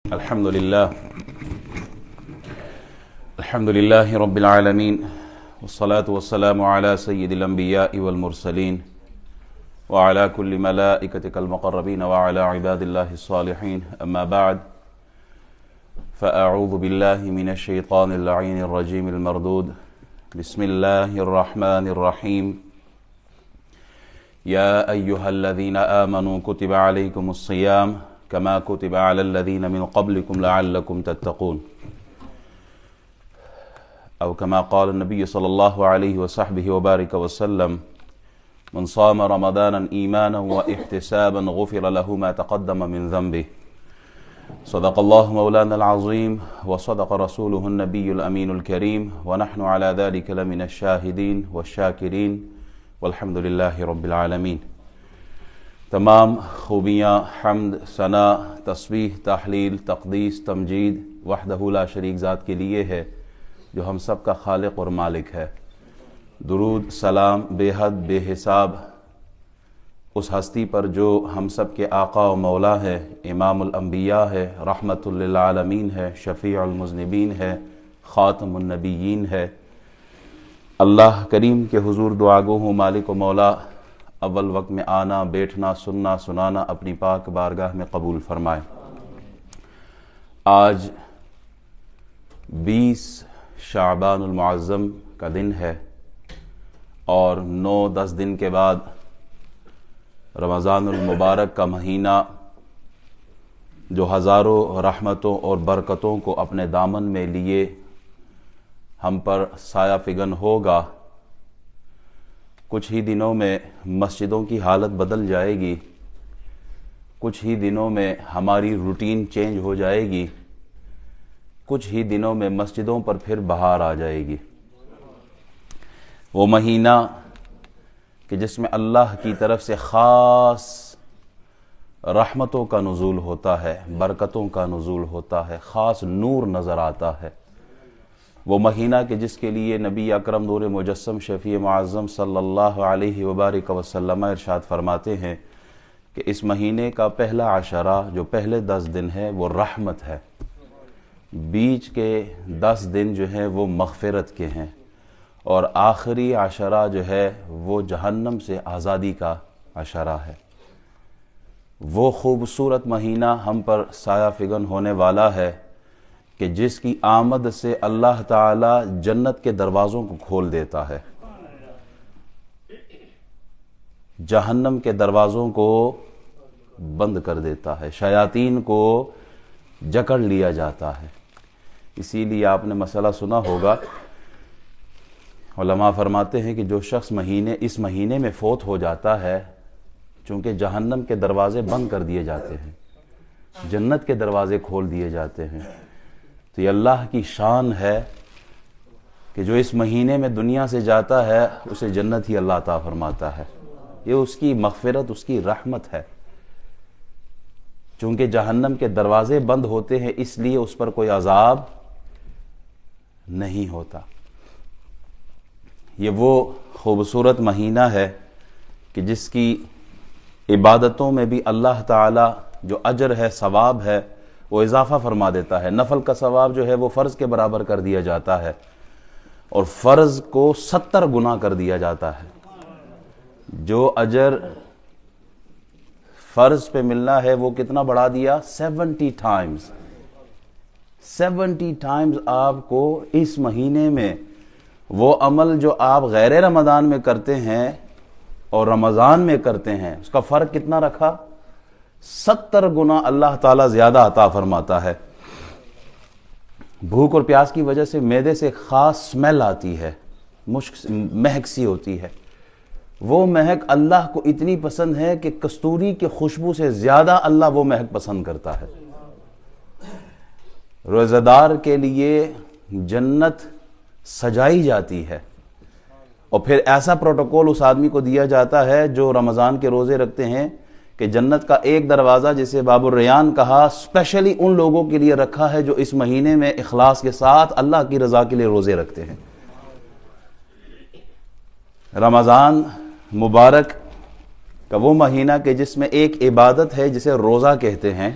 الحمد لله رب العالمين والصلاة والسلام على سيد الأنبياء والمرسلين وعلى كل ملائكتك المقربين وعلى عباد الله الصالحين أما بعد فأعوذ بالله من الشيطان اللعين الرجيم المردود بسم الله الرحمن الرحيم يا أيها الذين آمنوا كتب عليكم الصيام كما كتب على الذين من قبلكم لعلكم تتقون أو كما قال النبي صلى الله عليه وصحبه وبارك وسلم من صام رمضانا إيمانا واحتسابا غفر له ما تقدم من ذنبه صدق الله مولانا العظيم وصدق رسوله النبي الأمين الكريم ونحن على ذلك لمن الشاهدين والشاكرين والحمد لله رب العالمين۔ تمام خوبیاں حمد ثنا تسبیح تحلیل تقدیس تمجید وحدہ لا شریک ذات کے لیے ہے جو ہم سب کا خالق اور مالک ہے۔ درود سلام بے حد بے حساب اس ہستی پر جو ہم سب کے آقا و مولا ہے، امام الانبیاء ہے، رحمت للعالمین ہے، شفیع المذنبین ہے، خاتم النبیین ہے۔ اللہ کریم کے حضور دعا گو ہوں مالک و مولا اول وقت میں آنا بیٹھنا سننا سنانا اپنی پاک بارگاہ میں قبول فرمائے۔ آج 20 شعبان المعظم کا دن ہے اور 9-10 دن کے بعد رمضان المبارک کا مہینہ جو ہزاروں رحمتوں اور برکتوں کو اپنے دامن میں لیے ہم پر سایہ فگن ہوگا۔ کچھ ہی دنوں میں مسجدوں کی حالت بدل جائے گی، کچھ ہی دنوں میں ہماری روٹین چینج ہو جائے گی، کچھ ہی دنوں میں مسجدوں پر پھر بہار آ جائے گی۔ وہ مہینہ کہ جس میں اللہ کی طرف سے خاص رحمتوں کا نزول ہوتا ہے، برکتوں کا نزول ہوتا ہے، خاص نور نظر آتا ہے۔ وہ مہینہ کہ جس کے لیے نبی اکرم نور مجسم شفیع معظم صلی اللہ علیہ وبارک وسلم ارشاد فرماتے ہیں کہ اس مہینے کا پہلا عشرہ جو پہلے 10 دن ہے وہ رحمت ہے، بیچ کے 10 دن جو ہیں وہ مغفرت کے ہیں، اور آخری عشرہ جو ہے وہ جہنم سے آزادی کا عشرہ ہے۔ وہ خوبصورت مہینہ ہم پر سایہ فگن ہونے والا ہے کہ جس کی آمد سے اللہ تعالی جنت کے دروازوں کو کھول دیتا ہے، جہنم کے دروازوں کو بند کر دیتا ہے، شیاطین کو جکڑ لیا جاتا ہے۔ اسی لیے آپ نے مسئلہ سنا ہوگا، علماء فرماتے ہیں کہ جو شخص اس مہینے میں فوت ہو جاتا ہے، چونکہ جہنم کے دروازے بند کر دیے جاتے ہیں، جنت کے دروازے کھول دیے جاتے ہیں، تو یہ اللہ کی شان ہے کہ جو اس مہینے میں دنیا سے جاتا ہے اسے جنت ہی اللہ عطا فرماتا ہے۔ یہ اس کی مغفرت، اس کی رحمت ہے۔ چونکہ جہنم کے دروازے بند ہوتے ہیں اس لیے اس پر کوئی عذاب نہیں ہوتا۔ یہ وہ خوبصورت مہینہ ہے کہ جس کی عبادتوں میں بھی اللہ تعالی جو اجر ہے ثواب ہے وہ اضافہ فرما دیتا ہے۔ نفل کا ثواب جو ہے وہ فرض کے برابر کر دیا جاتا ہے، اور فرض کو 70 گنا کر دیا جاتا ہے۔ جو اجر فرض پہ ملنا ہے وہ کتنا بڑھا دیا؟ 70 ٹائمز 70 ٹائمز آپ کو اس مہینے میں وہ عمل جو آپ غیر رمضان میں کرتے ہیں اور رمضان میں کرتے ہیں اس کا فرق کتنا رکھا؟ 70 گنا اللہ تعالیٰ زیادہ عطا فرماتا ہے۔ بھوک اور پیاس کی وجہ سے معدے سے خاص سمیل آتی ہے، مہک سی ہوتی ہے، وہ مہک اللہ کو اتنی پسند ہے کہ کستوری کی خوشبو سے زیادہ اللہ وہ مہک پسند کرتا ہے۔ روزہ دار کے لیے جنت سجائی جاتی ہے، اور پھر ایسا پروٹوکول اس آدمی کو دیا جاتا ہے جو رمضان کے روزے رکھتے ہیں کہ جنت کا ایک دروازہ جسے باب الریان کہا اسپیشلی ان لوگوں کے لیے رکھا ہے جو اس مہینے میں اخلاص کے ساتھ اللہ کی رضا کے لیے روزے رکھتے ہیں۔ رمضان مبارک کا وہ مہینہ کہ جس میں ایک عبادت ہے جسے روزہ کہتے ہیں،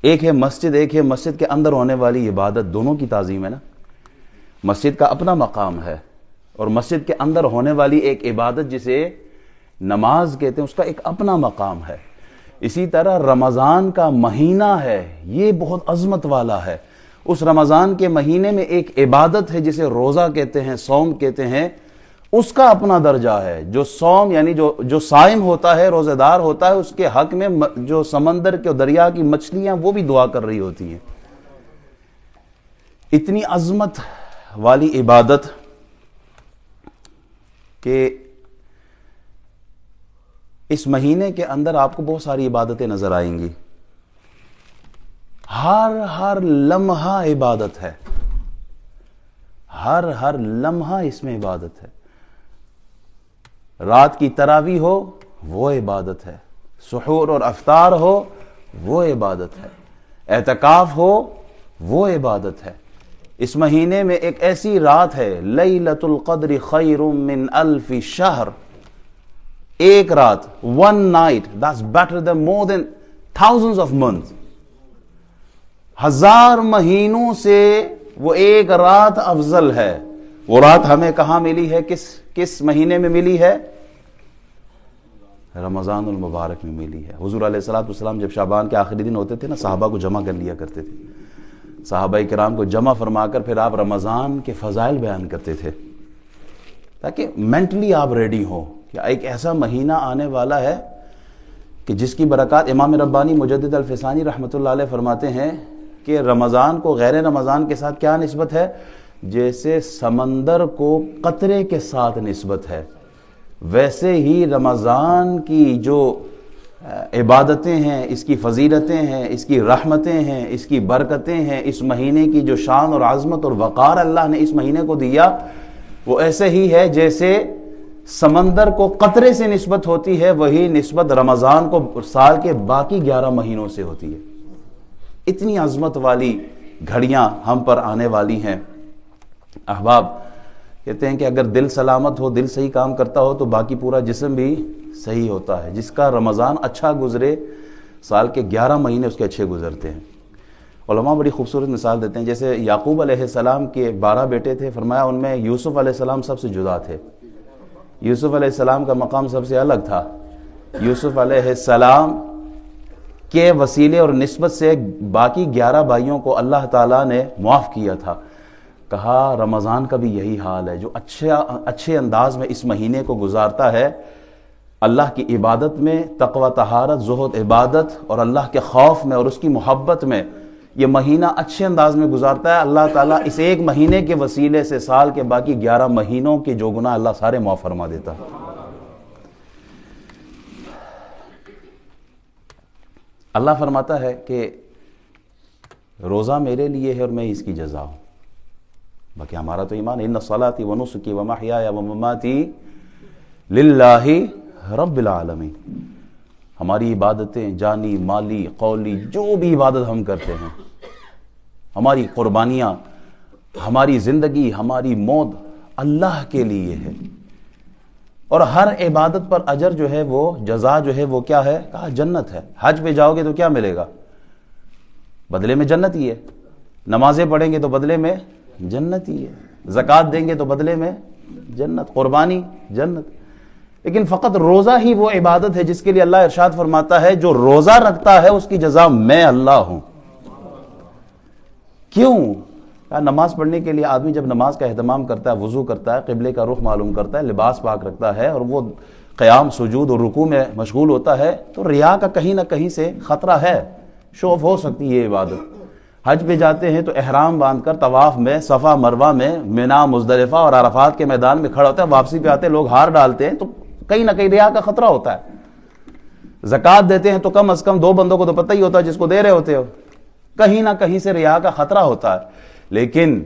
ایک ہے مسجد کے اندر ہونے والی عبادت، دونوں کی تعظیم ہے نا. مسجد کا اپنا مقام ہے اور مسجد کے اندر ہونے والی ایک عبادت جسے نماز کہتے ہیں اس کا ایک اپنا مقام ہے. اسی طرح رمضان کا مہینہ ہے، یہ بہت عظمت والا ہے. اس رمضان کے مہینے میں ایک عبادت ہے جسے روزہ کہتے ہیں، صوم کہتے ہیں، اس کا اپنا درجہ ہے. جو صوم یعنی جو صائم ہوتا ہے، روزہ دار ہوتا ہے، اس کے حق میں جو سمندر کے دریا کی مچھلیاں وہ بھی دعا کر رہی ہوتی ہیں. اتنی عظمت والی عبادت کہ اس مہینے کے اندر آپ کو بہت ساری عبادتیں نظر آئیں گی. ہر لمحہ عبادت ہے، ہر لمحہ اس میں عبادت ہے. رات کی تراویح ہو وہ عبادت ہے، سحور اور افطار ہو وہ عبادت ہے، اعتکاف ہو وہ عبادت ہے. اس مہینے میں ایک ایسی رات ہے، لیلۃ القدر خیر من الف شہر. ایک رات، one night, that's better than more than thousands of months. 1000 مہینوں سے وہ ایک رات افضل ہے. وہ رات ہمیں کہاں ملی ہے؟ کس مہینے میں ملی ہے؟ رمضان المبارک میں ملی ہے. حضور علیہ السلام جب شعبان کے آخری دن ہوتے تھے نا، صحابہ کو جمع کر لیا کرتے تھے. صحابہ کرام کو جمع فرما کر پھر آپ رمضان کے فضائل بیان کرتے تھے تاکہ مینٹلی آپ ریڈی ہو کہ ایک ایسا مہینہ آنے والا ہے کہ جس کی برکات امام ربانی مجدد الفسانی رحمۃ اللہ علیہ فرماتے ہیں کہ رمضان کو غیر رمضان کے ساتھ کیا نسبت ہے؟ جیسے سمندر کو قطرے کے ساتھ نسبت ہے. ویسے ہی رمضان کی جو عبادتیں ہیں، اس کی فضیلتیں ہیں، اس کی رحمتیں ہیں، اس کی برکتیں ہیں، اس مہینے کی جو شان اور عظمت اور وقار اللہ نے اس مہینے کو دیا، وہ ایسے ہی ہے جیسے سمندر کو قطرے سے نسبت ہوتی ہے، وہی نسبت رمضان کو سال کے باقی 11 مہینوں سے ہوتی ہے. اتنی عظمت والی گھڑیاں ہم پر آنے والی ہیں. احباب کہتے ہیں کہ اگر دل سلامت ہو، دل صحیح کام کرتا ہو تو باقی پورا جسم بھی صحیح ہوتا ہے. جس کا رمضان اچھا گزرے، سال کے 11 مہینے اس کے اچھے گزرتے ہیں. علماء بڑی خوبصورت مثال دیتے ہیں. جیسے یعقوب علیہ السلام کے 12 بیٹے تھے، فرمایا ان میں یوسف علیہ السلام سب سے جدا تھے. یوسف علیہ السلام کا مقام سب سے الگ تھا. یوسف علیہ السلام کے وسیلے اور نسبت سے باقی 11 بھائیوں کو اللہ تعالیٰ نے معاف کیا تھا. کہا رمضان کا بھی یہی حال ہے. جو اچھے انداز میں اس مہینے کو گزارتا ہے، اللہ کی عبادت میں، تقوی طہارت، زہد عبادت اور اللہ کے خوف میں اور اس کی محبت میں یہ مہینہ اچھے انداز میں گزارتا ہے، اللہ تعالیٰ اس ایک مہینے کے وسیلے سے سال کے باقی 11 مہینوں کے جو گناہ اللہ سارے معاف فرما دیتا ہے. اللہ فرماتا ہے کہ روزہ میرے لیے ہے اور میں اس کی جزا ہوں. باقی ہمارا تو ایمان، ان صلاتی و نسکی و محیای و مماتی للہ رب العالمین. ہماری عبادتیں جانی، مالی، قولی، جو بھی عبادت ہم کرتے ہیں، ہماری قربانیاں، ہماری زندگی، ہماری موت اللہ کے لیے ہے. اور ہر عبادت پر اجر جو ہے، وہ جزا جو ہے وہ کیا ہے؟ کہا جنت ہے. حج پہ جاؤ گے تو کیا ملے گا؟ بدلے میں جنت ہی ہے. نمازیں پڑھیں گے تو بدلے میں جنت ہی ہے. زکوٰۃ دیں گے تو بدلے میں جنت. قربانی جنت. لیکن فقط روزہ ہی وہ عبادت ہے جس کے لیے اللہ ارشاد فرماتا ہے جو روزہ رکھتا ہے اس کی جزا میں اللہ ہوں. کیوں؟ نماز پڑھنے کے لیے آدمی جب نماز کا اہتمام کرتا ہے، وضو کرتا ہے، قبلے کا رخ معلوم کرتا ہے، لباس پاک رکھتا ہے اور وہ قیام، سجود اور رکوع میں مشغول ہوتا ہے، تو ریا کا کہیں نہ کہیں سے خطرہ ہے. شو آف ہو سکتی ہے یہ عبادت. حج پہ جاتے ہیں تو احرام باندھ کر طواف میں، صفا مروہ میں، مینا، مزدلفہ اور عرفات کے میدان میں کھڑا ہوتا ہے. واپسی پہ آتے لوگ ہار ڈالتے ہیں تو کہیں نہ کہیں ریا کا خطرہ ہوتا ہے. زکوٰۃ دیتے ہیں تو کم از کم 2 بندوں کو تو پتہ ہی ہوتا ہے جس کو دے رہے ہوتے ہو. کہیں نہ کہیں سے ریا کا خطرہ ہوتا ہے. لیکن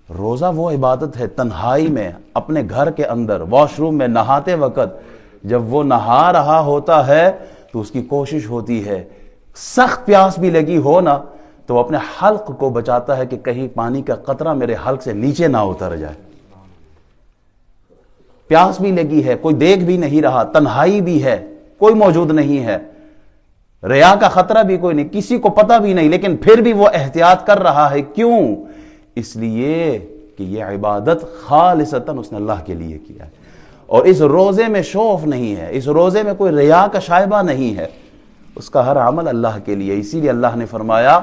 روزہ وہ عبادت ہے تنہائی میں، اپنے گھر کے اندر، واش روم میں نہاتے وقت جب وہ نہا رہا ہوتا ہے تو اس کی کوشش ہوتی ہے، سخت پیاس بھی لگی ہو نا تو وہ اپنے حلق کو بچاتا ہے کہ کہیں پانی کا قطرہ میرے حلق سے نیچے نہ اتر جائے. پیاس بھی لگی ہے، کوئی دیکھ بھی نہیں رہا، تنہائی بھی ہے، کوئی موجود نہیں ہے. ریا کا خطرہ بھی کوئی نہیں, کسی کو پتہ بھی نہیں, لیکن پھر بھی وہ احتیاط کر رہا ہے. کیوں؟ اس لیے کہ یہ عبادت خالصتاً اس نے اللہ کے لیے کیا ہے, اور اس روزے میں شوف نہیں ہے, اس روزے میں کوئی ریا کا شائبہ نہیں ہے, اس کا ہر عمل اللہ کے لیے. اسی لیے اللہ نے فرمایا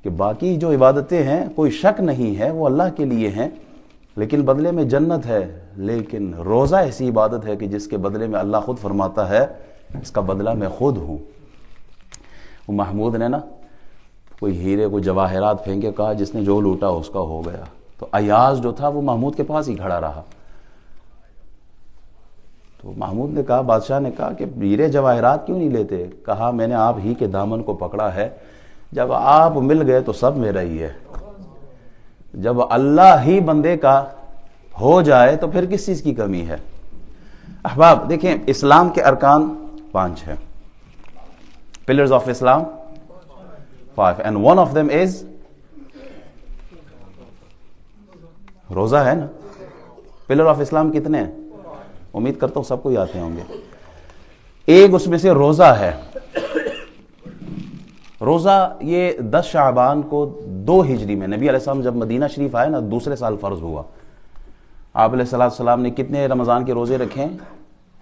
کہ باقی جو عبادتیں ہیں کوئی شک نہیں ہے وہ اللہ کے لیے ہیں, لیکن بدلے میں جنت ہے. لیکن روزہ ایسی عبادت ہے کہ جس کے بدلے میں اللہ خود فرماتا ہے اس کا بدلہ میں خود ہوں. وہ محمود نے نا کوئی ہیرے کو جواہرات پھینکے, کہا جس نے جو لوٹا اس کا ہو گیا. تو ایاز جو تھا وہ محمود کے پاس ہی کھڑا رہا. تو محمود نے کہا, بادشاہ نے کہا کہ ہیرے جواہرات کیوں نہیں لیتے؟ کہا میں نے آپ ہی کے دامن کو پکڑا ہے, جب آپ مل گئے تو سب میرا ہی ہے. جب اللہ ہی بندے کا ہو جائے تو پھر کس چیز کی کمی ہے؟ احباب دیکھیں, اسلام کے ارکان 5 ہیں. Pillars of Islam 5, and one of them is روزہ ہے نا. پلر آف اسلام کتنے ہیں؟ امید کرتا ہوں سب کو آتے ہوں گے. ایک اس میں سے روزہ ہے. روزہ یہ 10 شعبان کو 2 ہجری میں نبی علیہ السلام جب مدینہ شریف آئے نا, دوسرے سال فرض ہوا. آپ علیہ السلام نے کتنے رمضان کے روزے رکھے؟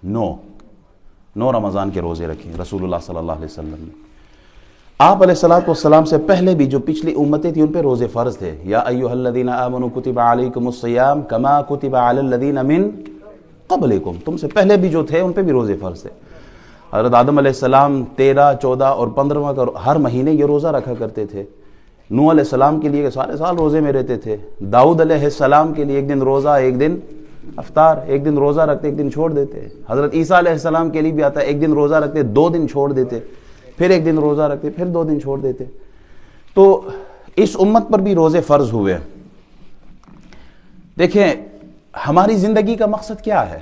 9 رمضان کے روزے رکھے رسول اللہ صلی اللہ علیہ وسلم نے. آپ علیہ السلام سے پہلے بھی جو پچھلی امتیں تھیں ان پہ روزے فرض تھے. یا ایھا الذین آمنوا کتب علیکم الصیام کما کتب علی الذین من قبلکم, تم سے پہلے بھی جو تھے ان پہ بھی روزے فرض تھے. حضرت آدم علیہ السلام 13, 14 اور 15واں کا ہر مہینے یہ روزہ رکھا کرتے تھے. نوح علیہ السلام کے لیے سارے سال روزے میں رہتے تھے. داؤد علیہ السلام کے لیے ایک دن روزہ, ایک دن افطار, ایک دن روزہ رکھتے ایک دن چھوڑ دیتے. حضرت عیسیٰ علیہ السلام کے لیے بھی آتا ہے, ایک دن روزہ رکھتے 2 دن چھوڑ دیتے, پھر ایک دن روزہ رکھتے پھر 2 دن چھوڑ دیتے. تو اس امت پر بھی روزے فرض ہوئے. دیکھیں ہماری زندگی کا مقصد کیا ہے؟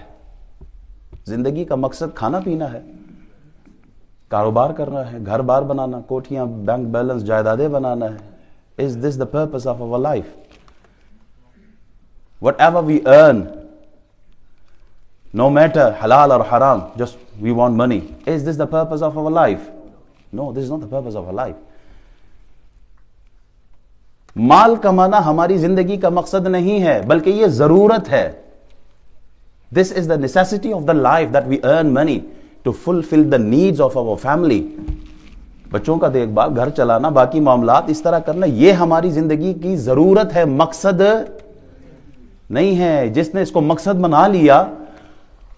زندگی کا مقصد کھانا پینا ہے, کاروبار کرنا ہے, گھر بار بنانا, کوٹھیاں, بینک بیلنس, جائیدادیں بنانا ہے. Is this the purpose of our life? Whatever we earn, no matter halal or haram, just we want money. Is this the purpose of our life? No, this is not the purpose of our life. مال کمانا ہماری زندگی کا مقصد نہیں ہے, بلکہ یہ ضرورت ہے. This is the necessity of the life, that we earn money to fulfill the needs of our family. بچوں کا دیکھ بھال, گھر چلانا, باقی معاملات اس طرح کرنا, یہ ہماری زندگی کی ضرورت ہے, مقصد نہیں ہے. جس نے اس کو مقصد بنا لیا,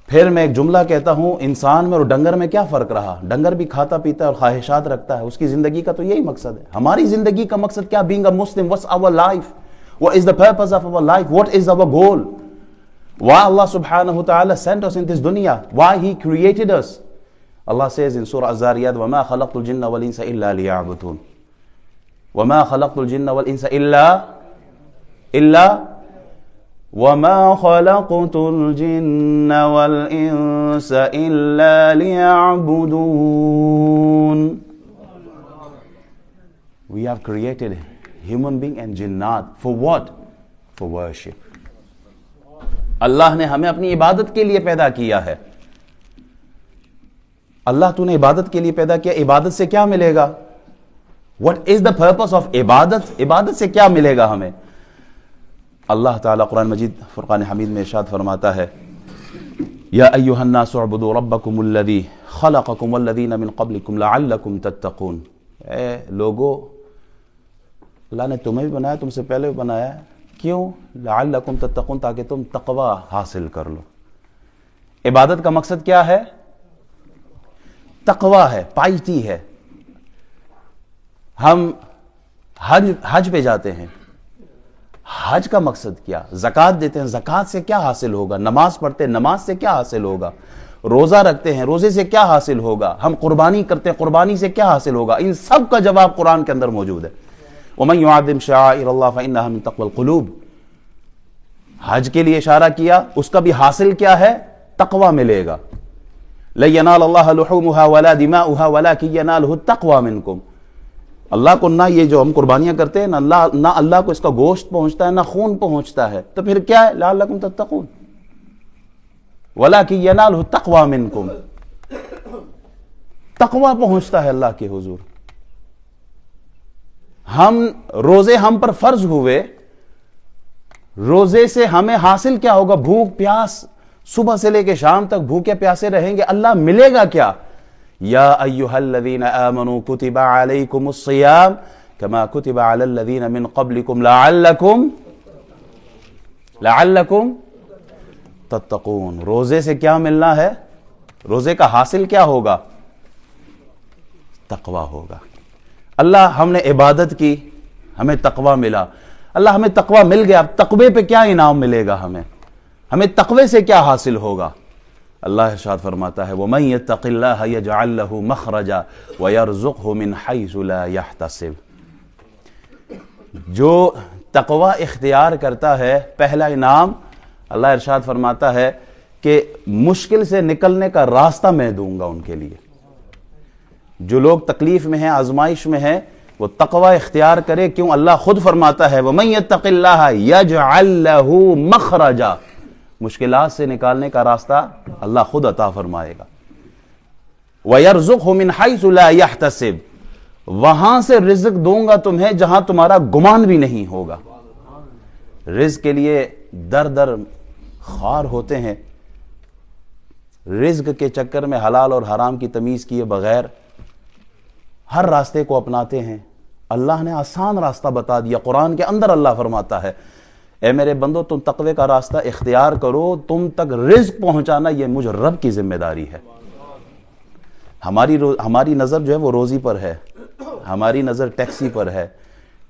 پھر میں ایک جملہ کہتا ہوں, انسان میں اور ڈنگر میں کیا فرق رہا؟ ڈنگر بھی کھاتا پیتا ہے اور خواہشات رکھتا ہے, اس کی زندگی کا تو یہی مقصد ہے. ہماری زندگی کا مقصد کیا؟ being a Muslim, what's our life? What is the purpose of our life? What is our goal? Why Allah subhanahu wa ta'ala sent us in this dunya? Why He created us? Allah says in Surah Az-Zariyat, وَمَا خَلَقْتُ الْجِنَّ وَالْإِنسَ إِلَّا لِيَعْبُدُونَ. وَمَا خَلَقْتُ الْجِنَّ وَالْإِنسَ إِلَّا وَمَا خَلَقْتُ الْجِنَّ وَالْإِنسَ إِلَّا لِيَعْبُدُونَ. We have created human being and jinnat for what? For worship. اللہ نے ہمیں اپنی عبادت کے لیے پیدا کیا ہے. اللہ تو نے عبادت کے لیے پیدا کیا, عبادت سے کیا ملے گا؟ What is the purpose of عبادت؟ عبادت سے کیا ملے گا ہمیں؟ اللہ تعالیٰ قرآن مجید فرقان حمید میں ارشاد فرماتا ہے, یا ایھا الناس اعبدوا ربکم الذی خلقکم والذین من قبلکم لعلکم تتقون. اے لوگو, اللہ نے تمہیں بھی بنایا, تم سے پہلے بھی بنایا ہے. کیوں؟ لعلکم تتقون, تاکہ تم تقوی حاصل کر لو. عبادت کا مقصد کیا ہے؟ تقوی ہے, پائیتی ہے. ہم حج پہ جاتے ہیں, حج کا مقصد کیا؟ زکوٰۃ دیتے ہیں, زکوٰۃ سے کیا حاصل ہوگا؟ نماز پڑھتے ہیں, نماز سے کیا حاصل ہوگا؟ روزہ رکھتے ہیں, روزے سے کیا حاصل ہوگا؟ ہم قربانی کرتے ہیں, قربانی سے کیا حاصل ہوگا؟ ان سب کا جواب قرآن کے اندر موجود ہے. وَمَن يُعَظِّمْ شَعَائِرَ اللَّهِ فَإِنَّهَا مِن تَقْوَى الْقُلُوبِ. حج کے لیے اشارہ کیا, اس کا بھی حاصل کیا ہے؟ تقوی ملے گا. لَن يَنَالَ اللَّهَ لُحُومُهَا وَلَا دِمَاؤُهَا وَلَكِنْ يَنَالُهُ التَّقْوَى مِنكُمْ. اللہ کو نہ یہ جو ہم قربانیاں کرتے ہیں, نہ اللہ کو اس کا گوشت پہنچتا ہے, نہ خون پہنچتا ہے. تو پھر کیا ہے؟ لَعَلَّكُمْ تَتَّقُونَ وَلَكِنْ يَنَالُهُ التَّقْوَى مِنكُمْ. تقوی پہنچتا ہے اللہ کے حضور. روزے ہم پر فرض ہوئے, روزے سے ہمیں حاصل کیا ہوگا؟ بھوک پیاس, صبح سے لے کے شام تک بھوکے پیاسے رہیں گے, اللہ ملے گا کیا؟ یا ایھا الذین آمنوا کتب علیکم الصیام کما کتب علی الذین من قبلکم لعلکم تتقون. روزے سے کیا ملنا ہے؟ روزے کا حاصل کیا ہوگا؟ تقوی ہوگا. اللہ ہم نے عبادت کی, ہمیں تقوی ملا. اللہ ہمیں تقوی مل گیا, اب تقوی پہ کیا انعام ملے گا ہمیں تقوی سے کیا حاصل ہوگا؟ اللہ ارشاد فرماتا ہے وَمَن يَتَّقِ اللَّهَ يَجْعَل لَّهُ مَخْرَجًا وَيَرْزُقْهُ مِنْ حَيْثُ لَا يَحْتَسِبُ. جو تقوی اختیار کرتا ہے, پہلا انعام اللہ ارشاد فرماتا ہے کہ مشکل سے نکلنے کا راستہ میں دوں گا ان کے لیے. جو لوگ تکلیف میں ہیں, آزمائش میں ہیں, وہ تقوی اختیار کرے. کیوں؟ اللہ خود فرماتا ہے وَمَن يَتَّقِ اللَّهَ يَجْعَل لَّهُ مَخْرَجًا, مشکلات سے نکالنے کا راستہ اللہ خود عطا فرمائے گا. وَيَرْزُقْهُ مِنْ حَيْثُ لَا يَحْتَسِبُ, وہاں سے رزق دوں گا تمہیں جہاں تمہارا گمان بھی نہیں ہوگا. رزق کے لیے در در خوار ہوتے ہیں, رزق کے چکر میں حلال اور حرام کی تمیز کیے بغیر ہر راستے کو اپناتے ہیں. اللہ نے آسان راستہ بتا دیا. قرآن کے اندر اللہ فرماتا ہے اے میرے بندو, تم تقوی کا راستہ اختیار کرو, تم تک رزق پہنچانا یہ مجھ رب کی ذمہ داری ہے. ہماری نظر جو ہے وہ روزی پر ہے, ہماری نظر ٹیکسی پر ہے,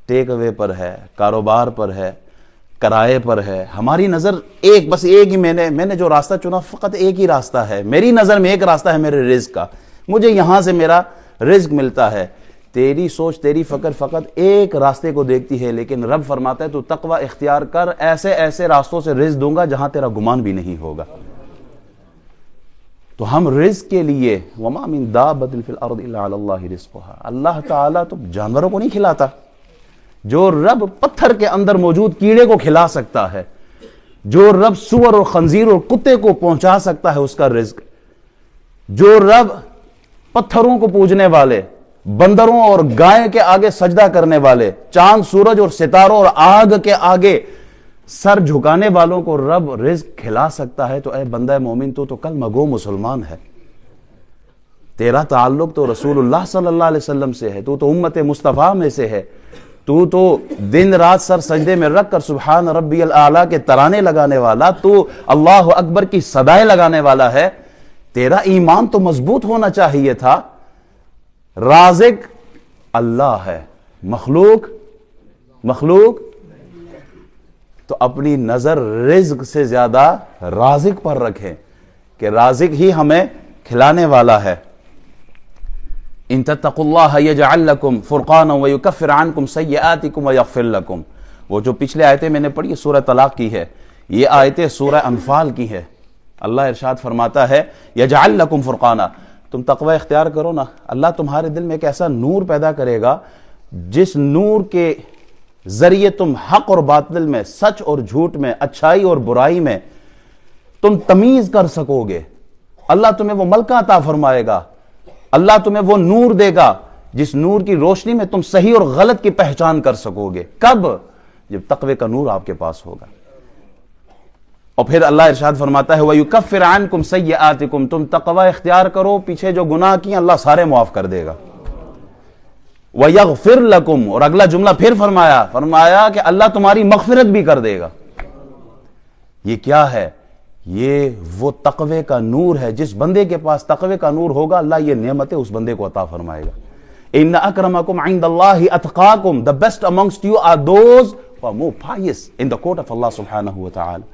ٹیک اوے پر ہے, کاروبار پر ہے, کرائے پر ہے. ہماری نظر بس ایک ہی, میں نے جو راستہ چنا فقط ایک ہی راستہ ہے. میری نظر میں ایک راستہ ہے میرے رزق کا, مجھے یہاں سے میرا رزق ملتا ہے. تیری سوچ, تیری فکر فقط ایک راستے کو دیکھتی ہے, لیکن رب فرماتا ہے تو تقوی اختیار کر, ایسے ایسے راستوں سے رزق دوں گا جہاں تیرا گمان بھی نہیں ہوگا. تو ہم رزق کے لیے وما من دابۃ فی الارض الا علی اللہ رزقها, اللہ تعالیٰ تو جانوروں کو نہیں کھلاتا. جو رب پتھر کے اندر موجود کیڑے کو کھلا سکتا ہے, جو رب سور اور خنزیر اور کتے کو پہنچا سکتا ہے اس کا رزق, جو رب پتھروں کو پوجنے والے, بندروں اور گائے کے آگے سجدہ کرنے والے, چاند سورج اور ستاروں اور آگ کے آگے سر جھکانے والوں کو رب رزق کھلا سکتا ہے, تو اے بندہ مومن تو کلمہ گو مسلمان ہے. تیرا تعلق تو رسول اللہ صلی اللہ علیہ وسلم سے ہے, تو امت مصطفیٰ میں سے ہے, تو دن رات سر سجدے میں رکھ کر سبحان ربی الاعلیٰ کے ترانے لگانے والا, تو اللہ اکبر کی صدائیں لگانے والا ہے. تیرا ایمان تو مضبوط ہونا چاہیے تھا. رازق اللہ ہے, مخلوق تو اپنی نظر رزق سے زیادہ رازق پر رکھیں کہ رازق ہی ہمیں کھلانے والا ہے. ان تتقوا اللہ یجعل لکم فرقانا ویکفر عنکم سیئاتکم ویغفر لکم. وہ جو پچھلے آیتیں میں نے پڑھی سورہ طلاق کی ہے, یہ آیتیں سورہ انفال کی ہے. اللہ ارشاد فرماتا ہے یجعل لکم فرقانا, تم تقوی اختیار کرو نا, اللہ تمہارے دل میں ایک ایسا نور پیدا کرے گا جس نور کے ذریعے تم حق اور باطل میں, سچ اور جھوٹ میں, اچھائی اور برائی میں تم تمیز کر سکو گے. اللہ تمہیں وہ ملکہ عطا فرمائے گا, اللہ تمہیں وہ نور دے گا جس نور کی روشنی میں تم صحیح اور غلط کی پہچان کر سکو گے. کب؟ جب تقوی کا نور آپ کے پاس ہوگا. اور پھر اللہ ارشاد فرماتا ہے وَيُكَفِّرْ عَنْكُمْ سَيِّئَاتِكُمْ, تم تقوی اختیار کرو, پیچھے جو گناہ کیے اللہ سارے معاف کر دے گا. وَيَغْفِرْ لَكُمْ, اور اگلا جملہ پھر فرمایا کہ اللہ تمہاری مغفرت بھی کر دے گا. یہ کیا ہے؟ یہ وہ تقوی کا نور ہے. جس بندے کے پاس تقوی کا نور ہوگا اللہ یہ نعمتیں اس بندے کو عطا فرمائے گا. إِنَّ أَكْرَمَكُمْ عِنْدَ اللَّهِ أَتْقَاكُمْ, the best amongst you are those who are more pious in the court of Allah subhanahu wa ta'ala.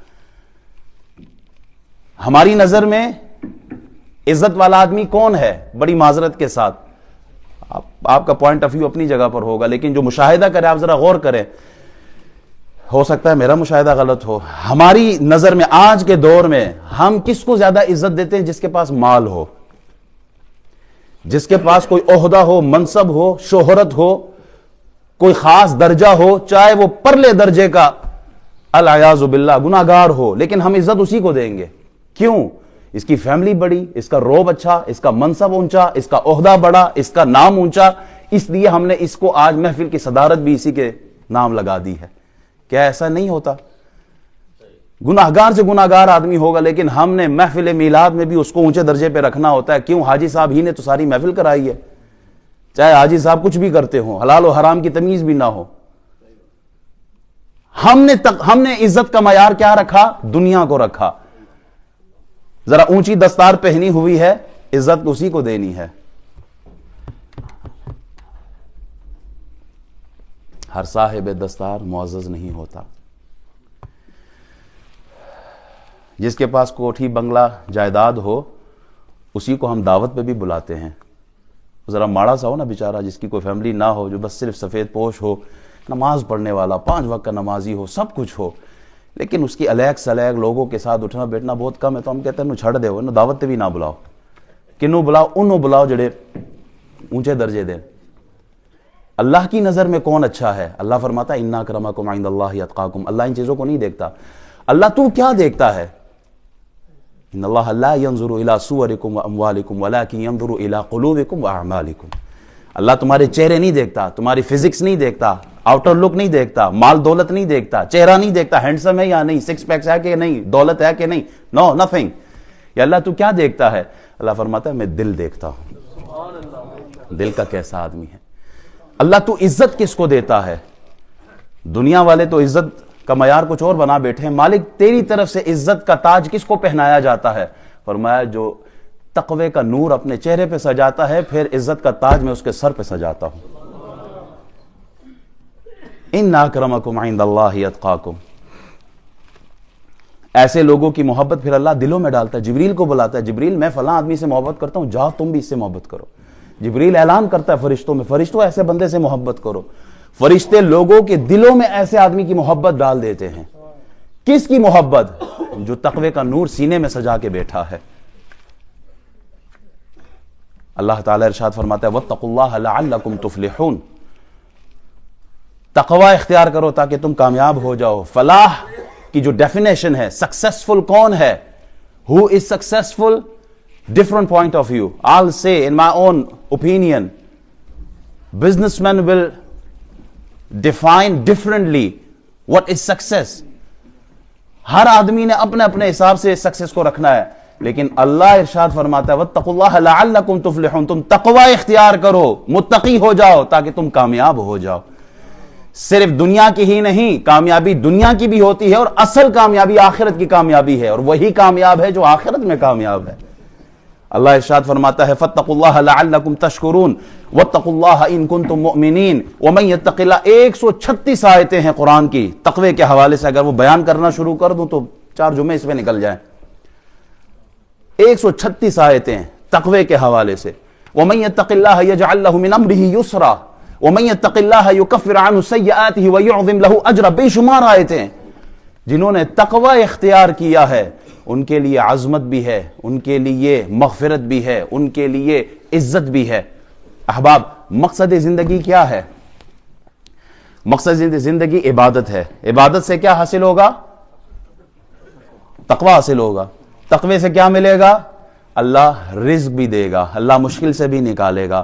ہماری نظر میں عزت والا آدمی کون ہے؟ بڑی معذرت کے ساتھ آپ کا پوائنٹ آف ویو اپنی جگہ پر ہوگا, لیکن جو مشاہدہ کرے آپ ذرا غور کریں, ہو سکتا ہے میرا مشاہدہ غلط ہو. ہماری نظر میں آج کے دور میں ہم کس کو زیادہ عزت دیتے ہیں؟ جس کے پاس مال ہو, جس کے پاس کوئی عہدہ ہو, منصب ہو, شہرت ہو, کوئی خاص درجہ ہو, چاہے وہ پرلے درجے کا العیاذ باللہ گناہگار ہو, لیکن ہم عزت اسی کو دیں گے. کیوں؟ اس کی فیملی بڑی، اس کا روب اچھا، اس کا منصب اونچا، اس کا عہدہ بڑا، اس کا نام اونچا، اس لیے ہم نے اس کو آج محفل کی صدارت بھی اسی کے نام لگا دی ہے۔ کیا ایسا نہیں ہوتا؟ گناہگار سے گناہگار آدمی ہوگا، لیکن ہم نے محفل میلاد میں بھی اس کو اونچے درجے پہ رکھنا ہوتا ہے۔ کیوں؟ حاجی صاحب ہی نے تو ساری محفل کرائی ہے، چاہے حاجی صاحب کچھ بھی کرتے ہوں، حلال و حرام کی تمیز بھی نہ ہو۔ ہم نے عزت کا معیار کیا رکھا؟ دنیا کو رکھا۔ ذرا اونچی دستار پہنی ہوئی ہے، عزت اسی کو دینی ہے۔ ہر صاحب دستار معزز نہیں ہوتا۔ جس کے پاس کوٹھی بنگلہ جائیداد ہو اسی کو ہم دعوت پہ بھی بلاتے ہیں۔ ذرا ماڑا سا ہو نا بیچارہ، جس کی کوئی فیملی نہ ہو، جو بس صرف سفید پوش ہو، نماز پڑھنے والا، 5 وقت کا نمازی ہو، سب کچھ ہو، لیکن اس کی الیگ سلیگ لوگوں کے ساتھ اٹھنا بیٹھنا بہت کم ہے، تو ہم کہتے ہیں انہوں چھڑ دے، انہوں دعوت پہ بھی نہ بلاؤ۔ کنوں بلاؤ؟ انہوں بلاؤ جڑے اونچے درجے دیں۔ اللہ کی نظر میں کون اچھا ہے؟ اللہ فرماتا ہے اِنَّ أَكْرَمَكُمْ عِندَ اللَّهِ أَتْقَاكُمْ۔ اللہ ان چیزوں کو نہیں دیکھتا۔ اللہ تو کیا دیکھتا ہے؟ ان اللہ لا ينظر الى صورکم واموالکم ولكن ينظر الى قلوبکم واعمالکم۔ اللہ تمہارے چہرے نہیں دیکھتا، تمہاری فزکس نہیں دیکھتا، آؤٹر لک نہیں دیکھتا، مال دولت نہیں دیکھتا، چہرہ نہیں دیکھتا، ہینڈسم ہے یا نہیں، 6 پیکس ہے کہ نہیں، دولت ہے کہ نہیں، نو نتھنگ۔ یا اللہ تو کیا دیکھتا ہے؟ اللہ فرماتا ہے میں دل دیکھتا ہوں، دل کا کیسا آدمی ہے۔ اللہ تو عزت کس کو دیتا ہے؟ دنیا والے تو عزت کا معیار کچھ اور بنا بیٹھے ہیں۔ مالک تیری طرف سے عزت کا تاج کس کو پہنایا جاتا ہے؟ فرمایا جو تقوی کا نور اپنے چہرے پہ سجاتا ہے، پھر عزت کا تاج میں اس کے سر پہ سجاتا ہوں۔ ان اکرمکم عند اللہ اتقاکم۔ ایسے لوگوں کی محبت پھر اللہ دلوں میں ڈالتا ہے۔ جبریل کو بلاتا ہے، جبریل میں فلاں آدمی سے محبت کرتا ہوں، جاؤ تم بھی اس سے محبت کرو۔ جبریل اعلان کرتا ہے فرشتوں میں، فرشتوں ایسے بندے سے محبت کرو۔ فرشتے لوگوں کے دلوں میں ایسے آدمی کی محبت ڈال دیتے ہیں۔ کس کی محبت؟ جو تقوی کا نور سینے میں سجا کے بیٹھا ہے۔ اللہ تعالی ارشاد فرماتا ہے واتقوا اللہ لعلکم تفلحون۔ تقوی اختیار کرو تاکہ تم کامیاب ہو جاؤ۔ فلاح کی جو ڈیفینیشن ہے، سکسیسفل کون ہے؟ Who is successful? Different point of view. I'll say in my own opinion, businessmen will define differently what is success. ہر آدمی نے اپنے اپنے حساب سے سکسیس کو رکھنا ہے، لیکن اللہ ارشاد فرماتا ہے واتقوا اللہ لعلکم تفلحون۔ تم تقوی اختیار کرو، متقی ہو جاؤ تاکہ تم کامیاب ہو جاؤ۔ صرف دنیا کی ہی نہیں، کامیابی دنیا کی بھی ہوتی ہے، اور اصل کامیابی آخرت کی کامیابی ہے، اور وہی کامیاب ہے جو آخرت میں کامیاب ہے۔ اللہ ارشاد فرماتا ہے فاتقوا اللہ لعلکم تشکرون واتقوا اللہ ان کنتم مؤمنین ومن یتق اللہ۔ 136 آیتیں ہیں قرآن کی تقوی کے حوالے سے، اگر وہ بیان کرنا شروع کر دوں تو 4 جمعے اس میں نکل جائیں۔ 136 آیتیں تقوی کے حوالے سے۔ ومن یتق اللہ یجعل له من امرہ یسرا ومن یتق اللہ یکفر عنہ سیئاتہ ویعظم لہ اجرا۔ بے شمار آیتیں۔ جنہوں نے تقوی اختیار کیا ہے ان کے لیے عظمت بھی ہے، ان کے لیے مغفرت بھی ہے، ان کے لیے عزت بھی ہے۔ احباب، مقصد زندگی کیا ہے؟ مقصد زندگی عبادت ہے۔ عبادت سے کیا حاصل ہوگا؟ تقوی حاصل ہوگا۔ تقوی سے کیا ملے گا؟ اللہ رزق بھی دے گا، اللہ مشکل سے بھی نکالے گا،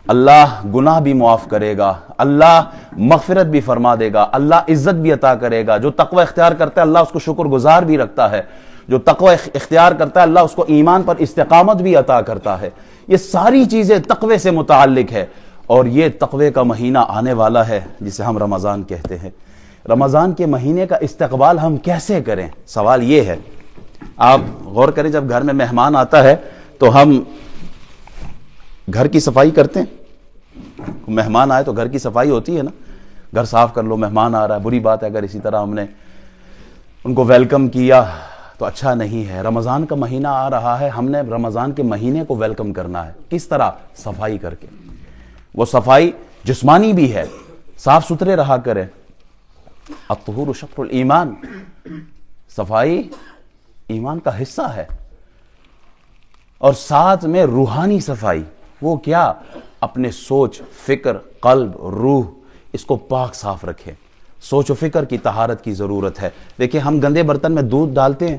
اللہ گناہ بھی معاف کرے گا، اللہ مغفرت بھی فرما دے گا، اللہ عزت بھی عطا کرے گا۔ جو تقوی اختیار کرتا ہے اللہ اس کو شکر گزار بھی رکھتا ہے، جو تقوی اختیار کرتا ہے اللہ اس کو ایمان پر استقامت بھی عطا کرتا ہے۔ یہ ساری چیزیں تقوی سے متعلق ہے، اور یہ تقوی کا مہینہ آنے والا ہے جسے ہم رمضان کہتے ہیں۔ رمضان کے مہینے کا استقبال ہم کیسے کریں؟ سوال یہ ہے۔ آپ غور کریں، جب گھر میں مہمان آتا ہے تو ہم گھر کی صفائی کرتے ہیں۔ مہمان آئے تو گھر کی صفائی ہوتی ہے نا، گھر صاف کر لو، مہمان آ رہا ہے، بری بات ہے اگر اسی طرح ہم نے ان کو ویلکم کیا تو اچھا نہیں ہے۔ رمضان کا مہینہ آ رہا ہے، ہم نے رمضان کے مہینے کو ویلکم کرنا ہے۔ کس طرح؟ صفائی کر کے۔ وہ صفائی جسمانی بھی ہے، صاف ستھرے رہا کریں۔ الطہور شطر الایمان، صفائی ایمان کا حصہ ہے۔ اور ساتھ میں روحانی صفائی، وہ کیا؟ اپنے سوچ، فکر، قلب، روح، اس کو پاک صاف رکھیں۔ سوچ و فکر کی طہارت کی ضرورت ہے۔ دیکھیں ہم گندے برتن میں دودھ ڈالتے ہیں،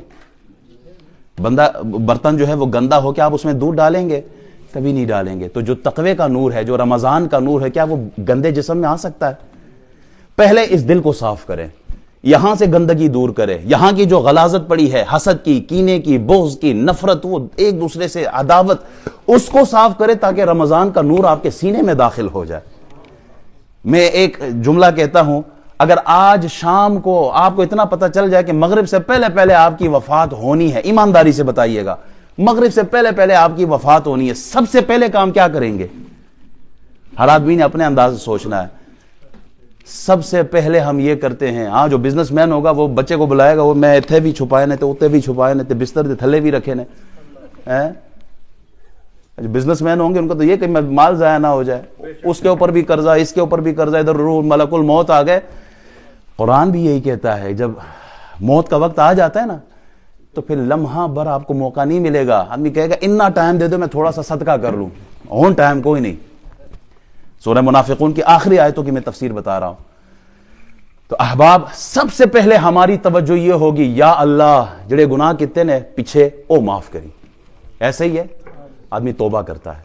برتن جو ہے وہ گندا ہو، کیا آپ اس میں دودھ ڈالیں گے؟ کبھی نہیں ڈالیں گے۔ تو جو تقوی کا نور ہے، جو رمضان کا نور ہے، کیا وہ گندے جسم میں آ سکتا ہے؟ پہلے اس دل کو صاف کریں، یہاں سے گندگی دور کرے، یہاں کی جو غلاظت پڑی ہے، حسد کی، کینے کی، بغض کی، نفرت، وہ ایک دوسرے سے عداوت، اس کو صاف کرے تاکہ رمضان کا نور آپ کے سینے میں داخل ہو جائے۔ میں ایک جملہ کہتا ہوں، اگر آج شام کو آپ کو اتنا پتہ چل جائے کہ مغرب سے پہلے پہلے آپ کی وفات ہونی ہے، ایمانداری سے بتائیے گا، مغرب سے پہلے پہلے آپ کی وفات ہونی ہے، سب سے پہلے کام کیا کریں گے؟ ہر آدمی نے اپنے انداز سے سوچنا ہے۔ سب سے پہلے ہم یہ کرتے ہیں، ہاں جو بزنس مین ہوگا وہ بچے کو بلائے گا، وہ میں اتنے بھی چھپائے نہ تے اتنے بھی چھپائے نہ تے بستر دے تھلے بھی رکھے نے۔ جو بزنس مین ہوں گے ان کو تو یہ کہ مال ضائع نہ ہو جائے، اس کے اوپر بھی قرضہ، اس کے اوپر بھی قرضہ، ادھر روح ملک الموت آ گئے۔ قرآن بھی یہی کہتا ہے، جب موت کا وقت آ جاتا ہے نا تو پھر لمحہ بھر آپ کو موقع نہیں ملے گا۔ آدمی کہے گا اتنا ٹائم دے دو میں تھوڑا سا صدقہ کر لوں، اون ٹائم کوئی نہیں۔ سورہ منافقون کی آخری آیتوں کی میں تفسیر بتا رہا ہوں۔ تو احباب، سب سے پہلے ہماری توجہ یہ ہوگی، یا اللہ جڑے گناہ کیتے نے پیچھے او معاف کری۔ ایسے ہی ہے، آدمی توبہ کرتا ہے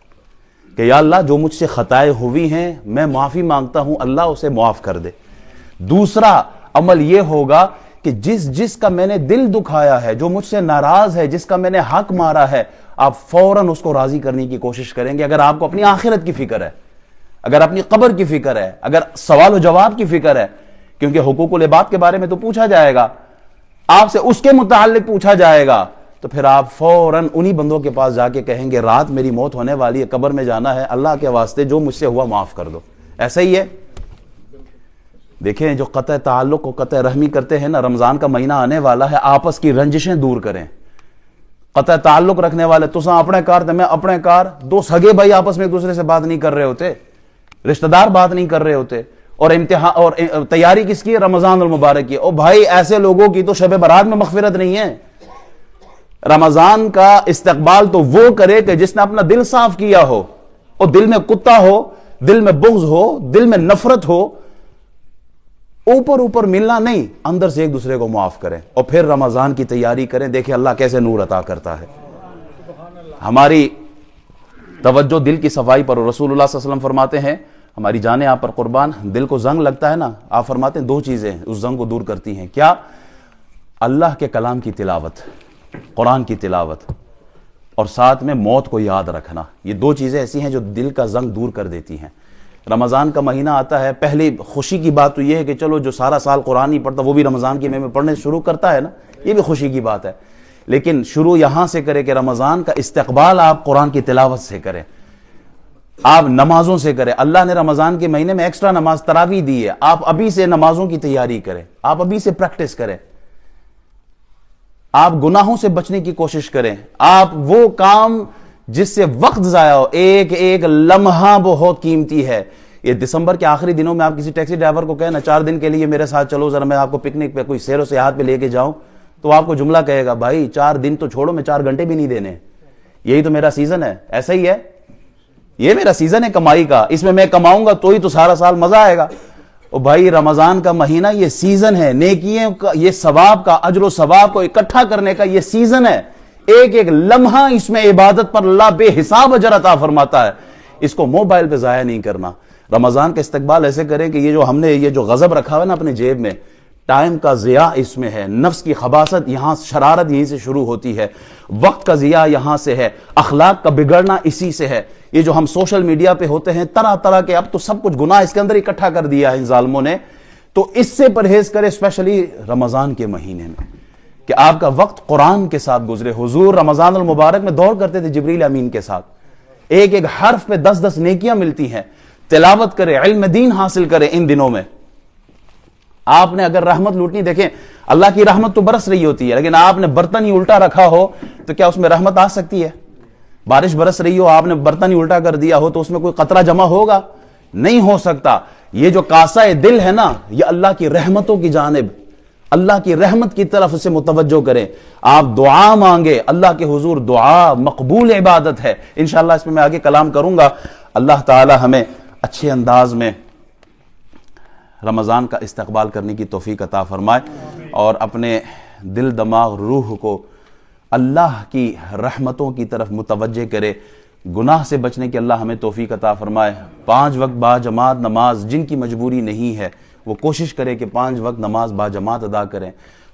کہ یا اللہ جو مجھ سے خطائیں ہوئی ہیں میں معافی مانگتا ہوں، اللہ اسے معاف کر دے۔ دوسرا عمل یہ ہوگا کہ جس کا میں نے دل دکھایا ہے، جو مجھ سے ناراض ہے، جس کا میں نے حق مارا ہے، آپ فوراً اس کو راضی کرنے کی کوشش کریں گے۔ اگر آپ کو اپنی آخرت کی فکر ہے، اگر اپنی قبر کی فکر ہے، اگر سوال و جواب کی فکر ہے، کیونکہ حقوق العباد کے بارے میں تو پوچھا جائے گا آپ سے، اس کے متعلق پوچھا جائے گا، تو پھر آپ فوراً انہی بندوں کے پاس جا کے کہیں گے رات میری موت ہونے والی ہے، قبر میں جانا ہے، اللہ کے واسطے جو مجھ سے ہوا معاف کر دو۔ ایسا ہی ہے۔ دیکھیں جو قطع تعلق و قطع رحمی کرتے ہیں نا، رمضان کا مہینہ آنے والا ہے، آپس کی رنجشیں دور کریں۔ قطع تعلق رکھنے والے تساں اپنے کار تے میں اپنے کار، دو سگے بھائی آپس میں ایک دوسرے سے بات نہیں کر رہے ہوتے، رشتہ دار بات نہیں کر رہے ہوتے، اور امتحان اور تیاری کس کی ہے؟ رمضان المبارک کی۔ اور بھائی ایسے لوگوں کی تو شب برات میں مغفرت نہیں ہے۔ رمضان کا استقبال تو وہ کرے کہ جس نے اپنا دل صاف کیا ہو، اور دل میں کتا ہو، دل میں بغض ہو، دل میں نفرت ہو، اوپر ملنا نہیں، اندر سے ایک دوسرے کو معاف کریں اور پھر رمضان کی تیاری کریں۔ دیکھیں اللہ کیسے نور عطا کرتا ہے۔ ہماری توجہ دل کی صفائی پر، رسول اللہ صلی اللہ علیہ وسلم فرماتے ہیں، ہماری جانیں آپ پر قربان، دل کو زنگ لگتا ہے نا، آپ فرماتے ہیں دو چیزیں اس زنگ کو دور کرتی ہیں۔ کیا؟ اللہ کے کلام کی تلاوت، قرآن کی تلاوت، اور ساتھ میں موت کو یاد رکھنا۔ یہ دو چیزیں ایسی ہیں جو دل کا زنگ دور کر دیتی ہیں۔ رمضان کا مہینہ آتا ہے، پہلی خوشی کی بات تو یہ ہے کہ چلو جو سارا سال قرآن نہیں پڑھتا وہ بھی رمضان کے مہینے میں پڑھنے شروع کرتا ہے نا، یہ بھی خوشی کی بات ہے۔ لیکن شروع یہاں سے کرے کہ رمضان کا استقبال آپ قرآن کی تلاوت سے کریں، آپ نمازوں سے کریں۔ اللہ نے رمضان کے مہینے میں ایکسٹرا نماز تراویح دی ہے، آپ ابھی سے نمازوں کی تیاری کریں، آپ ابھی سے پریکٹس کریں، آپ گناہوں سے بچنے کی کوشش کریں، آپ وہ کام جس سے وقت ضائع ہو، ایک ایک لمحہ بہت قیمتی ہے۔ یہ دسمبر کے آخری دنوں میں آپ کسی ٹیکسی ڈرائیور کو کہیں نا 4 دن کے لیے میرے ساتھ چلو ذرا، میں آپ کو پکنک پہ کوئی سیر و سیاحت پہ لے کے جاؤں، تو آپ کو جملہ کہے گا بھائی 4 دن تو چھوڑو، میں 4 گھنٹے بھی نہیں دینے، یہی تو میرا سیزن ہے۔ ایسا ہی ہے، یہ میرا سیزن ہے کمائی کا، اس میں کماؤں گا تو ہی تو سارا سال مزہ آئے گا۔ اور بھائی رمضان کا مہینہ یہ سیزن ہے، نیکیوں کا، یہ ثواب کا، اجر و ثواب کو اکٹھا کرنے کا یہ سیزن ہے۔ ایک ایک لمحہ اس میں عبادت پر اللہ بے حساب اجر عطا فرماتا ہے، اس کو موبائل پہ ضائع نہیں کرنا۔ رمضان کا استقبال ایسے کریں کہ یہ جو ہم نے یہ جو غضب رکھا ہوا ہے نا اپنے جیب میں، ٹائم کا ضیاع اس میں ہے، نفس کی خباثت یہاں، شرارت یہیں سے شروع ہوتی ہے، وقت کا ضیاع یہاں سے ہے، اخلاق کا بگڑنا اسی سے ہے۔ یہ جو ہم سوشل میڈیا پہ ہوتے ہیں، طرح طرح کے، اب تو سب کچھ گناہ اس کے اندر اکٹھا کر دیا ہے ان ظالموں نے، تو اس سے پرہیز کرے، اسپیشلی رمضان کے مہینے میں، کہ آپ کا وقت قرآن کے ساتھ گزرے۔ حضور رمضان المبارک میں دور کرتے تھے جبریل امین کے ساتھ، ایک ایک حرف پہ 10 نیکیاں ملتی ہیں۔ تلاوت کرے، علم دین حاصل کرے ان دنوں میں۔ آپ نے اگر رحمت لوٹنی، دیکھیں اللہ کی رحمت تو برس رہی ہوتی ہے، لیکن آپ نے برتن ہی الٹا رکھا ہو تو کیا اس میں رحمت آ سکتی ہے؟ بارش برس رہی ہو، آپ نے برتن ہی الٹا کر دیا ہو تو اس میں کوئی قطرہ جمع ہوگا؟ نہیں ہو سکتا۔ یہ جو کاسہ دل ہے نا، یہ اللہ کی رحمتوں کی جانب، اللہ کی رحمت کی طرف اسے متوجہ کریں۔ آپ دعا مانگے اللہ کے حضور، دعا مقبول عبادت ہے۔ انشاءاللہ اس میں آگے کلام کروں گا۔ اللہ تعالی ہمیں اچھے انداز میں رمضان کا استقبال کرنے کی توفیق عطا فرمائے، اور اپنے دل، دماغ، روح کو اللہ کی رحمتوں کی طرف متوجہ کرے، گناہ سے بچنے کی اللہ ہمیں توفیق عطا فرمائے۔ 5 وقت باجماعت نماز جن کی مجبوری نہیں ہے وہ کوشش کرے کہ 5 وقت نماز باجماعت ادا کریں،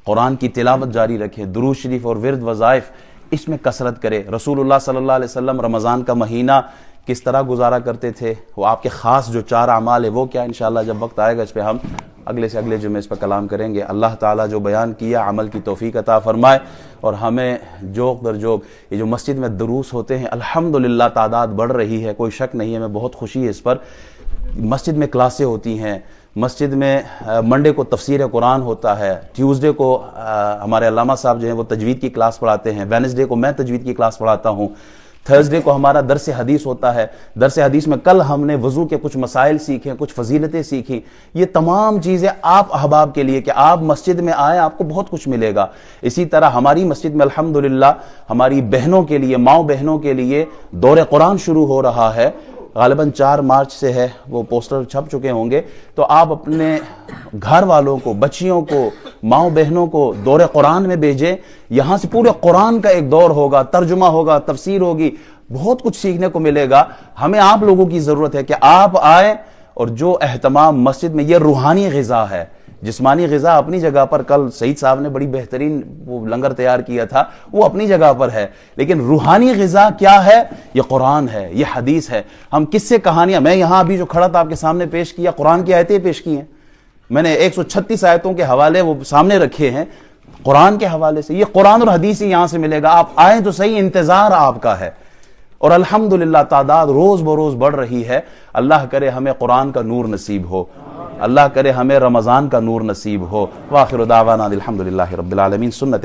قرآن کی تلاوت جاری رکھیں، درود شریف اور ورد وظائف اس میں کثرت کرے۔ رسول اللہ صلی اللہ علیہ وسلم رمضان کا مہینہ کس طرح گزارا کرتے تھے، وہ آپ کے خاص جو 4 اعمال ہے وہ کیا، انشاءاللہ جب وقت آئے گا اس پہ ہم اگلے سے اگلے جمعے اس پر کلام کریں گے۔ اللہ تعالیٰ جو بیان کیا عمل کی توفیق عطا فرمائے، اور ہمیں جوق در جوق یہ جو مسجد میں دروس ہوتے ہیں الحمدللہ تعداد بڑھ رہی ہے، کوئی شک نہیں ہے، میں بہت خوشی ہے اس پر۔ مسجد میں کلاسیں ہوتی ہیں، مسجد میں منڈے کو تفسیر قرآن ہوتا ہے، ٹیوزڈے کو ہمارے علامہ صاحب جو ہیں وہ تجوید کی کلاس پڑھاتے ہیں، وینسڈے کو میں تجوید کی کلاس پڑھاتا ہوں، تھرسڈے کو ہمارا درس حدیث ہوتا ہے۔ درس حدیث میں کل ہم نے وضو کے کچھ مسائل سیکھیں، کچھ فضیلتیں سیکھیں۔ یہ تمام چیزیں آپ احباب کے لیے کہ آپ مسجد میں آئیں، آپ کو بہت کچھ ملے گا۔ اسی طرح ہماری مسجد میں الحمدللہ ہماری بہنوں کے لیے، ماؤں بہنوں کے لیے دور قرآن شروع ہو رہا ہے، غالباً 4 مارچ سے ہے، وہ پوسٹر چھپ چکے ہوں گے، تو آپ اپنے گھر والوں کو، بچیوں کو، ماؤں بہنوں کو دور قرآن میں بھیجیں۔ یہاں سے پورے قرآن کا ایک دور ہوگا، ترجمہ ہوگا، تفسیر ہوگی، بہت کچھ سیکھنے کو ملے گا۔ ہمیں آپ لوگوں کی ضرورت ہے کہ آپ آئیں، اور جو اہتمام مسجد میں، یہ روحانی غذا ہے، جسمانی غذا اپنی جگہ پر، کل سعید صاحب نے بڑی بہترین وہ لنگر تیار کیا تھا، وہ اپنی جگہ پر ہے، لیکن روحانی غذا کیا ہے؟ یہ قرآن ہے، یہ حدیث ہے۔ ہم کس سے کہانیاں، میں یہاں ابھی جو کھڑا تھا آپ کے سامنے پیش کیا، قرآن کی آیتیں پیش کی ہیں، میں نے 136 آیتوں کے حوالے وہ سامنے رکھے ہیں قرآن کے حوالے سے۔ یہ قرآن اور حدیث ہی یہاں سے ملے گا، آپ آئیں تو صحیح، انتظار آپ کا ہے۔ اور الحمدللہ تعداد روز بروز بڑھ رہی ہے۔ اللہ کرے ہمیں قرآن کا نور نصیب ہو، اللہ کرے ہمیں رمضان کا نور نصیب ہو۔ وآخر دعوانا الحمدللہ رب العالمین۔ سنت